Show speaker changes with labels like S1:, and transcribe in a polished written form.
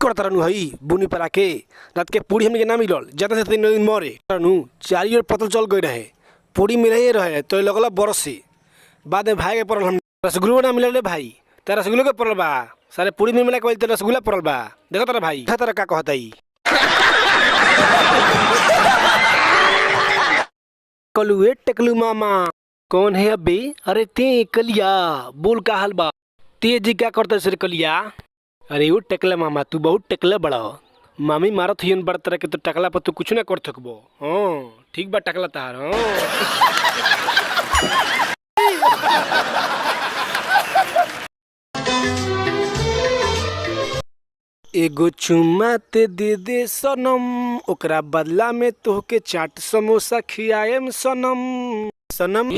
S1: करता रहनु हई बुनी पर आके रात के पूरी हमने के ना मिलल ज्यादा से 3 दिन मरे रहनु 4 ओर पतल चल गई रहे पूरी मिले रहे तो लगल बरस से बाद में भाई के पड़ल हम रसगुल्ला ना मिलल रे भाई तेरा रसगुल्ला के पड़ल बा सारे पूरी में मिला के रसगुल्ला पड़ल बा देखो तेरा भाई तेरा का कहतई कलुए टकलू मामा कौन है अबे अरे ते कलिया बोल का हाल बा ते जी क्या करते सर कलिया अरे वो टकला मामा तू बहुत टकला बड़ा मामी मारत हियन बड़ तरह के तो टकला पर तू कुछ ना कर थकबो हाँ ठीक बा टकला तार हाँ एगो चुम्मा ते दे दे सनम ओकरा बदला में तोहके चाट समोसा खियाएम सनम सनम